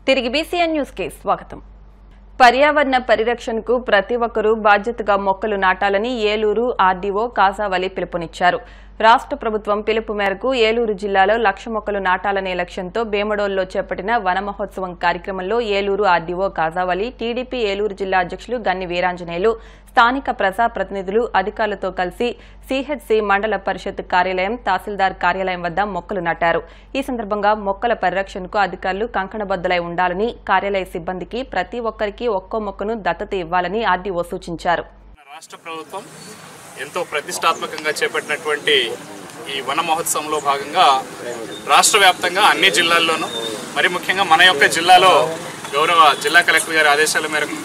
తిరిగి BCN news కి స్వాగతం. పర్యావరణ పరిరక్షణకు ప్రతి ఒక్కరూ బాధ్యతగా మొక్కలు నాటాలని ఏలూరు ఆర్డీఓ కాజావలి పిలుపునిచ్చారు. రాష్ట్ర ప్రభుత్వం పిలుపు మేరకు ఏలూరు జిల్లాలో 1,00,000 మొక్కలు నాటాలనే లక్ష్యంతో భీమడోల్లో చేపట్టిన వన మహోత్సవం కార్యక్రమంలో ఏలూరు ఆర్డీఓ కాజావలి, టీడీపీ ఏలూరు జిల్లా అధ్యక్షులు గన్ని వీరాంజనేయులు, స్థానిక ప్రజాప్రతినిధులు, అధికారులతో కలిసి సీహెచ్సీ మండల పరిషత్ కార్యాలయం, తహసీల్దార్ కార్యాలయం వద్ద మొక్కలు నాటారు. ఈ సందర్భంగా మొక్కల పరిరక్షణకు అధికారులు కంకణబద్దులై ఉండాలని, కార్యాలయ సిబ్బందికి ప్రతి ఒక్కరికి ఒక్కో మొక్కను దత్తత ఇవ్వాలని ఆర్డీఓ సూచించారు. రాష్ట్ర ప్రభుత్వం ఎంతో ప్రతిష్టాత్మకంగా చేపట్టినటువంటి ఈ వన మహోత్సవంలో భాగంగా రాష్ట్ర వ్యాప్తంగా అన్ని జిల్లాల్లోనూ, మరి ముఖ్యంగా మన యొక్క జిల్లాలో గౌరవ జిల్లా కలెక్టర్ గారి ఆదేశాల మేరకు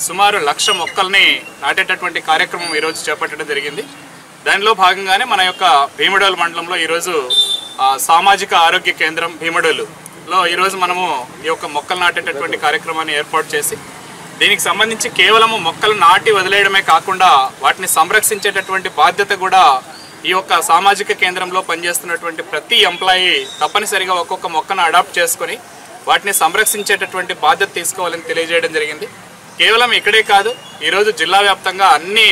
సుమారు 1,00,000 మొక్కల్ని నాటేటటువంటి కార్యక్రమం ఈరోజు చేపట్టడం జరిగింది. దానిలో భాగంగానే మన యొక్క భీమడోలు మండలంలో ఈరోజు సామాజిక ఆరోగ్య కేంద్రం భీమడోలులో ఈరోజు మనము ఈ యొక్క మొక్కలు నాటేటటువంటి కార్యక్రమాన్ని ఏర్పాటు చేసి, దీనికి సంబంధించి కేవలము మొక్కలు నాటి వదిలేయడమే కాకుండా వాటిని సంరక్షించేటటువంటి బాధ్యత కూడా ఈ యొక్క సామాజిక కేంద్రంలో పనిచేస్తున్నటువంటి ప్రతి ఎంప్లాయీ తప్పనిసరిగా ఒక్కొక్క మొక్కను అడాప్ట్ చేసుకొని వాటిని సంరక్షించేటటువంటి బాధ్యత తీసుకోవాలని తెలియజేయడం జరిగింది. కేవలం ఇక్కడే కాదు, ఈరోజు జిల్లా వ్యాప్తంగా అన్ని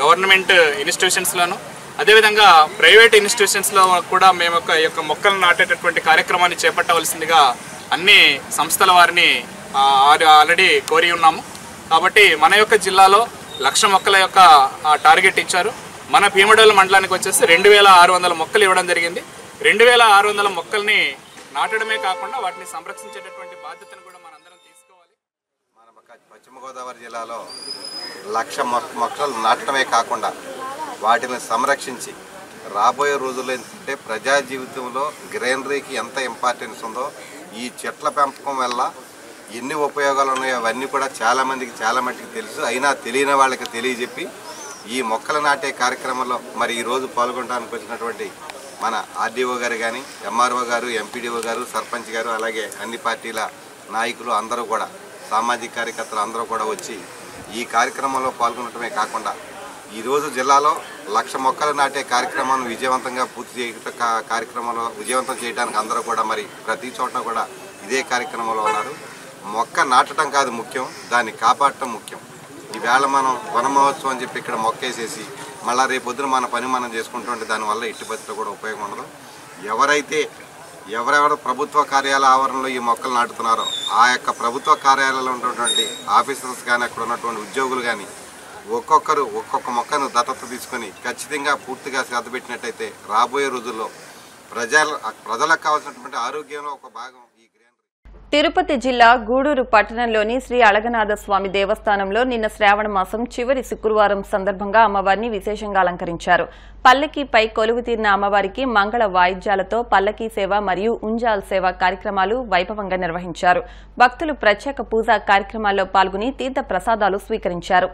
గవర్నమెంట్ ఇన్స్టిట్యూషన్స్లోనూ అదేవిధంగా ప్రైవేట్ ఇన్స్టిట్యూషన్స్లో కూడా మేము ఈ యొక్క మొక్కలు నాటేటటువంటి కార్యక్రమాన్ని చేపట్టవలసిందిగా అన్ని సంస్థల వారిని ఆల్రెడీ కోరి ఉన్నాము. కాబట్టి మన యొక్క జిల్లాలో 1,00,000 మొక్కల యొక్క టార్గెట్ ఇచ్చారు. మన భీమడోలు మండలానికి వచ్చేసి 2,600 మొక్కలు ఇవ్వడం జరిగింది. 2,600 మొక్కల్ని నాటడమే కాకుండా వాటిని సంరక్షించేటటువంటి బాధ్యతను కూడా మనందరం తీసుకోవాలి. మన పశ్చిమ గోదావరి జిల్లాలో 1,00,000 మొక్కలు నాటడమే కాకుండా వాటిని సంరక్షించి రాబోయే రోజుల్లో ఏంటంటే ప్రజా జీవితంలో గ్రీనరీకి ఎంత ఇంపార్టెన్స్ ఉందో, ఈ చెట్ల పెంపకం వల్ల ఎన్ని ఉపయోగాలు ఉన్నాయో అవన్నీ కూడా చాలామందికి చాలా మట్టికి తెలుసు. అయినా తెలియని వాళ్ళకి తెలియజెప్పి ఈ మొక్కలు నాటే కార్యక్రమంలో మరి ఈరోజు పాల్గొనడానికి వచ్చినటువంటి మన ఆర్డీఓ గారు కానీ, ఎంఆర్ఓ గారు, ఎంపీడీఓ గారు, సర్పంచ్ గారు, అలాగే అన్ని పార్టీల నాయకులు అందరూ కూడా, సామాజిక కార్యకర్తలు అందరూ కూడా వచ్చి ఈ కార్యక్రమంలో పాల్గొనడమే కాకుండా ఈరోజు జిల్లాలో 1,00,000 మొక్కలు నాటే కార్యక్రమాన్ని విజయవంతంగా పూర్తి చేయట కార్యక్రమంలో విజయవంతం చేయడానికి అందరూ కూడా మరి ప్రతి చోట కూడా ఇదే కార్యక్రమంలో ఉన్నారు. మొక్క నాటడం కాదు ముఖ్యం, దాన్ని కాపాడటం ముఖ్యం. ఈవేళ మనం వన మహోత్సవం అని చెప్పి ఇక్కడ మొక్కేసేసి మళ్ళీ రేపొద్దున మన పని మనం చేసుకుంటుంటే దానివల్ల ఎట్టి పరిస్థితుల్లో కూడా ఉపయోగం ఉండదు. ఎవరెవరు ప్రభుత్వ కార్యాలయ ఆవరణలో ఈ మొక్కలు నాటుతున్నారో ఆ యొక్క ప్రభుత్వ కార్యాలయంలో ఉన్నటువంటి ఆఫీసర్స్ కానీ, అక్కడ ఉన్నటువంటి ఉద్యోగులు కానీ ఒక్కొక్కరు ఒక్కొక్క మొక్కను దత్తత తీసుకొని ఖచ్చితంగా పూర్తిగా శ్రద్ధ పెట్టినట్టయితే రాబోయే రోజుల్లో ప్రజలకు కావాల్సినటువంటి ఆరోగ్యంలో ఒక భాగం ఈ గ్రీనరీ. తిరుపతి జిల్లా గూడూరు పట్టణంలోని శ్రీ అళగనాథ స్వామి దేవస్థానంలో నిన్న శ్రావణ మాసం చివరి శుక్రవారం సందర్భంగా అమ్మవారిని విశేషంగా అలంకరించారు. పల్లకీపై కొలువు తీరిన అమ్మవారికి మంగళ వాయిద్యాలతో పల్లకీ సేవ మరియు ఉంజాల్ సేవ కార్యక్రమాలు వైభవంగా నిర్వహించారు. భక్తులు ప్రత్యేక పూజా కార్యక్రమాల్లో పాల్గొని తీర్థ ప్రసాదాలు స్వీకరించారు.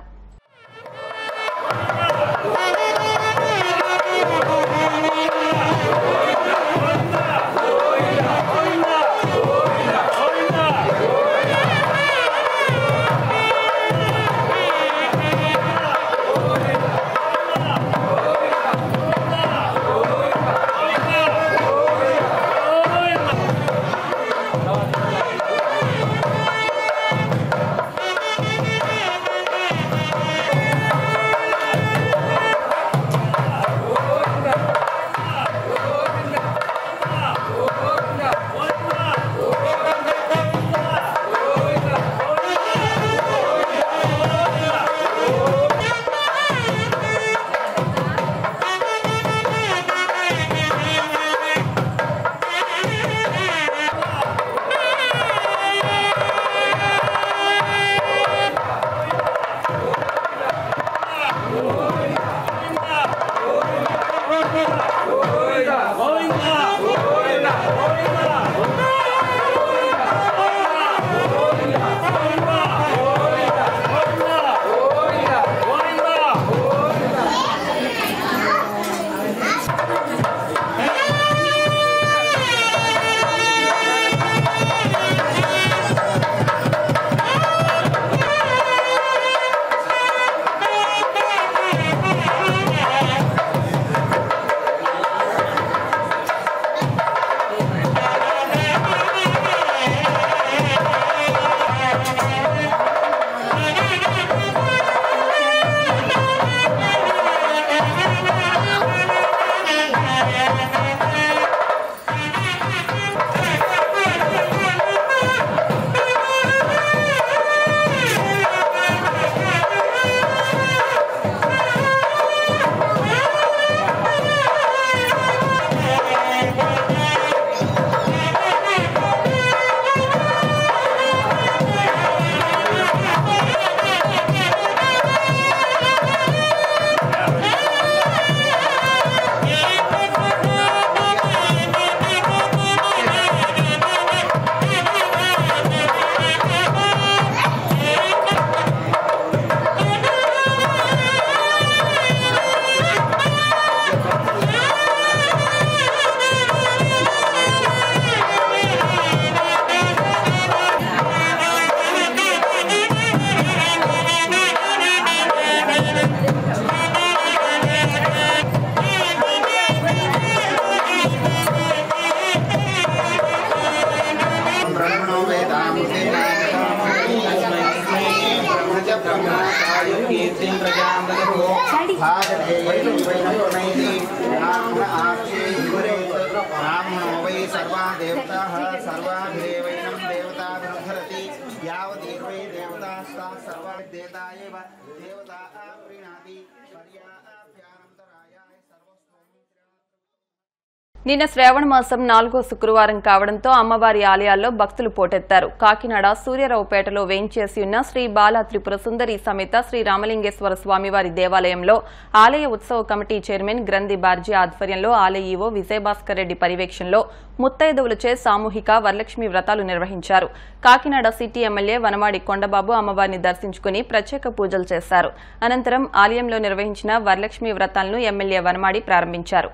నిన్న శ్రావణ మాసం 4వ శుక్రవారం కావడంతో అమ్మవారి ఆలయాల్లో భక్తులు పోటెత్తారు. కాకినాడ సూర్యరావుపేటలో వేయించేసి ఉన్న శ్రీ బాలా త్రిపుర సుందరి సమేత శ్రీ రామలింగేశ్వర స్వామివారి దేవాలయంలో ఆలయ ఉత్సవ కమిటీ చైర్మన్ గ్రంథి బార్జీ ఆధ్వర్యంలో ఆలయ ఈవో విజయభాస్కర్ రెడ్డి పర్యవేక్షణలో ముత్తైదువులచే సామూహిక వరలక్ష్మి వ్రతాలు నిర్వహించారు. కాకినాడ సిటీ ఎమ్మెల్యే వనమాడి కొండబాబు అమ్మవారిని దర్శించుకుని ప్రత్యేక పూజలు చేశారు. అనంతరం ఆలయంలో నిర్వహించిన వరలక్ష్మి వ్రతాలను ఎమ్మెల్యే వనమాడి ప్రారంభించారు.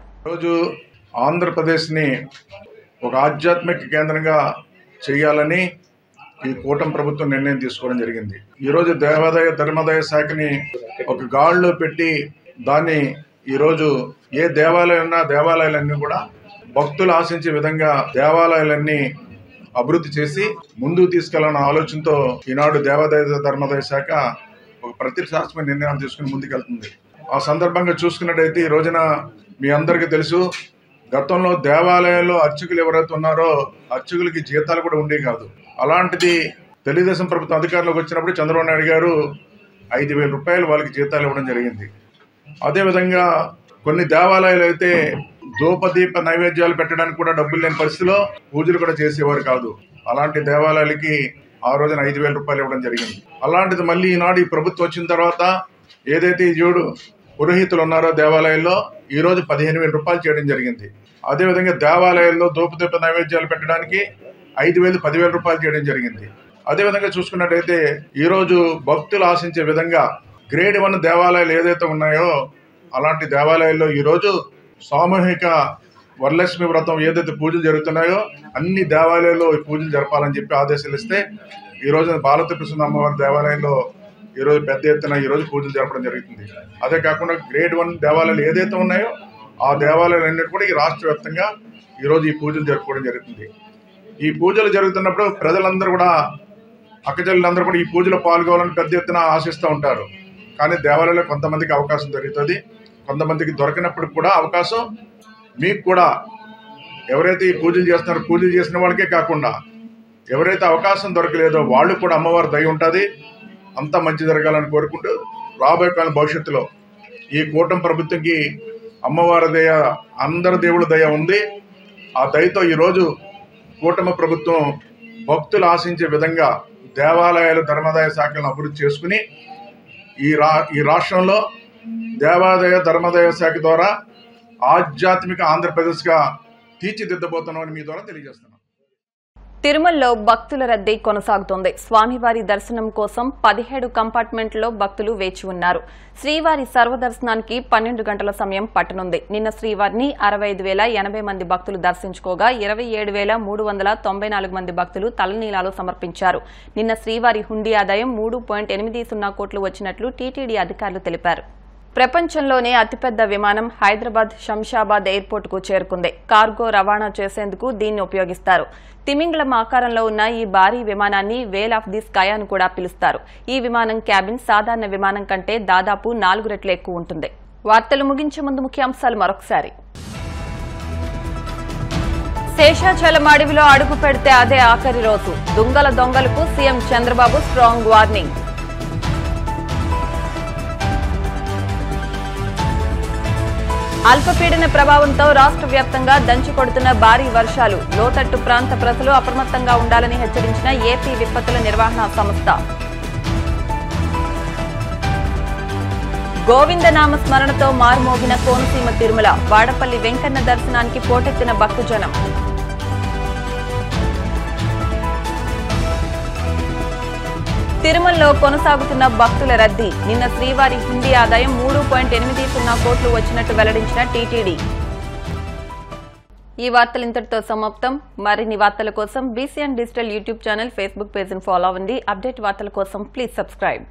ఆంధ్రప్రదేశ్ని ఒక ఆధ్యాత్మిక కేంద్రంగా చేయాలని ఈ కూటమి ప్రభుత్వం నిర్ణయం తీసుకోవడం జరిగింది. ఈరోజు దేవాదాయ ధర్మాదాయ శాఖని ఒక గాడిలో పెట్టి దాన్ని ఈరోజు ఏ దేవాలయం ఉన్నా దేవాలయాలన్నీ కూడా భక్తులు ఆశించే విధంగా దేవాలయాలన్నీ అభివృద్ధి చేసి ముందుకు తీసుకెళ్లాలన్న ఆలోచనతో ఈనాడు దేవాదాయ ధర్మాదాయ శాఖ ఒక ప్రతిష్టాత్మక నిర్ణయాలు తీసుకుని ముందుకెళ్తుంది. ఆ సందర్భంగా చూసుకున్నట్టయితే ఈ రోజున మీ అందరికీ తెలుసు, గతంలో దేవాలయాల్లో అర్చకులు ఎవరైతే ఉన్నారో అర్చకులకి జీతాలు కూడా ఉండేవి కాదు. అలాంటిది తెలుగుదేశం ప్రభుత్వం అధికారంలోకి వచ్చినప్పుడు చంద్రబాబు నాయుడు గారు 5,000 రూపాయలు వాళ్ళకి జీతాలు ఇవ్వడం జరిగింది. అదేవిధంగా కొన్ని దేవాలయాలు అయితే ధూపదీప నైవేద్యాలు పెట్టడానికి కూడా డబ్బులు లేని పరిస్థితిలో పూజలు కూడా చేసేవారు కాదు. అలాంటి దేవాలయాలకి ఆ రోజున 5,000 రూపాయలు ఇవ్వడం జరిగింది. అలాంటిది మళ్ళీ ఈనాడు ఈ ప్రభుత్వం వచ్చిన తర్వాత ఏదైతే ఈ జోడు పురోహితులు ఉన్నారో దేవాలయాల్లో ఈరోజు 15,000 రూపాయలు చేయడం జరిగింది. అదేవిధంగా దేవాలయాల్లో ధూపదీప నైవేద్యాలు పెట్టడానికి 5,000, 10,000 రూపాయలు చేయడం జరిగింది. అదేవిధంగా చూసుకున్నట్టయితే ఈరోజు భక్తులు ఆశించే విధంగా గ్రేడ్ 1 దేవాలయాలు ఏదైతే ఉన్నాయో అలాంటి దేవాలయాల్లో ఈరోజు సామూహిక వరలక్ష్మి వ్రతం ఏదైతే పూజలు జరుగుతున్నాయో అన్ని దేవాలయాల్లో ఈ పూజలు జరపాలని చెప్పి ఆదేశాలు ఇస్తే ఈరోజు బాలా త్రిపుర సుందరి అమ్మవారి దేవాలయంలో ఈరోజు పెద్ద ఎత్తున ఈరోజు పూజలు జరపడం జరుగుతుంది. అదే కాకుండా గ్రేడ్ 1 దేవాలయాలు ఏదైతే ఉన్నాయో ఆ దేవాలయాలన్నిటి కూడా ఈ రాష్ట్ర వ్యాప్తంగా ఈరోజు ఈ పూజలు జరుపుకోవడం జరుగుతుంది. ఈ పూజలు జరుగుతున్నప్పుడు ప్రజలందరూ కూడా అక్కచెల్లెలందరూ కూడా ఈ పూజలో పాల్గొనాలని పెద్ద ఎత్తున ఆశిస్తూ ఉంటారు. కానీ దేవాలయంలో కొంతమందికి అవకాశం దొరుకుతుంది, కొంతమందికి దొరకనప్పుడు కూడా అవకాశం మీకు కూడా ఎవరైతే ఈ పూజలు చేస్తున్నారో పూజలు చేసిన వాళ్ళకే కాకుండా ఎవరైతే అవకాశం దొరకలేదో వాళ్ళు కూడా అమ్మవారి దయ ఉంటుంది. అంతా మంచి జరగాలని కోరుకుంటూ రాబోయే కాలం భవిష్యత్తులో ఈ కూటమి ప్రభుత్వంకి అమ్మవారి దయ అందరి దేవుళ్ళ దయ ఉంది. ఆ దయతో ఈరోజు కూటమి ప్రభుత్వం భక్తులు ఆశించే విధంగా దేవాలయాలు ధర్మాదాయ శాఖలను అభివృద్ధి చేసుకుని ఈ రాష్ట్రంలో దేవాదాయ ధర్మాదాయ శాఖ ద్వారా ఆధ్యాత్మిక ఆంధ్రప్రదేశ్గా తీర్చిదిద్దబోతున్నామని మీ ద్వారా తెలియజేస్తున్నాం. తిరుమలలో భక్తుల రద్దీ కొనసాగుతోంది. స్వామివారి దర్శనం కోసం 17 కంపార్ట్మెంట్లో భక్తులు వేచి ఉన్నారు. శ్రీవారి సర్వదర్శనానికి 12 గంటల సమయం పట్టనుంది. నిన్న శ్రీవారిని 65,080 మంది భక్తులు దర్శించుకోగా 27,394 మంది భక్తులు తలనీలాలు సమర్పించారు. నిన్న శ్రీవారి హుండీ ఆదాయం 3.80 కోట్లు వచ్చినట్లు టీటీడీ అధికారులు తెలిపారు. ప్రపంచంలోనే అతిపెద్ద విమానం హైదరాబాద్ శంషాబాద్ ఎయిర్పోర్టుకు చేరుకుంది. కార్గో రవాణా చేసేందుకు దీన్ని ఉపయోగిస్తారు. తిమింగలం ఆకారంలో ఉన్న ఈ భారీ విమానాన్ని వేల్ ఆఫ్ ది స్కై అని కూడా పిలుస్తారు. ఈ విమానం క్యాబిన్ సాధారణ విమానం కంటే దాదాపు 4 రెట్లు ఎక్కువ ఉంటుంది. వార్తలు ముగించే ముందు ముఖ్యాంశాలు మరొకసారి. శేషాచలం అడవిలో అడుగు పెడితే అదే ఆఖరి రోజు. దొంగలకు సీఎం చంద్రబాబు స్ట్రాంగ్ వార్నింగ్. అల్పపీడన ప్రభావంతో రాష్ట్ర వ్యాప్తంగా దంచుకొడుతున్న భారీ వర్షాలు. లోతట్టు ప్రాంత ప్రజలు అప్రమత్తంగా ఉండాలని హెచ్చరించిన ఏపీ విపత్తుల నిర్వహణ సంస్థ. గోవిందనామ స్మరణతో మారుమోగిన కోనసీమ తిరుమల. వాడపల్లి వెంకన్న దర్శనానికి పోటెత్తిన భక్తజనం. తిరుమలలో కొనసాగుతున్న భక్తుల రద్దీ. నిన్న శ్రీవారి హుండీ ఆదాయం 3.80 కోట్లు వచ్చినట్టు వెల్లడించిన టీటీడీ. ఈ వార్తలు ఇంతటితో సమాప్తం. మరిన్ని వార్తల కోసం BCN digital YouTube channel, Facebook పేజ్ను ఫాలో అవ్వండి. అప్డేట్ వార్తల కోసం ప్లీజ్ సబ్స్క్రైబ్.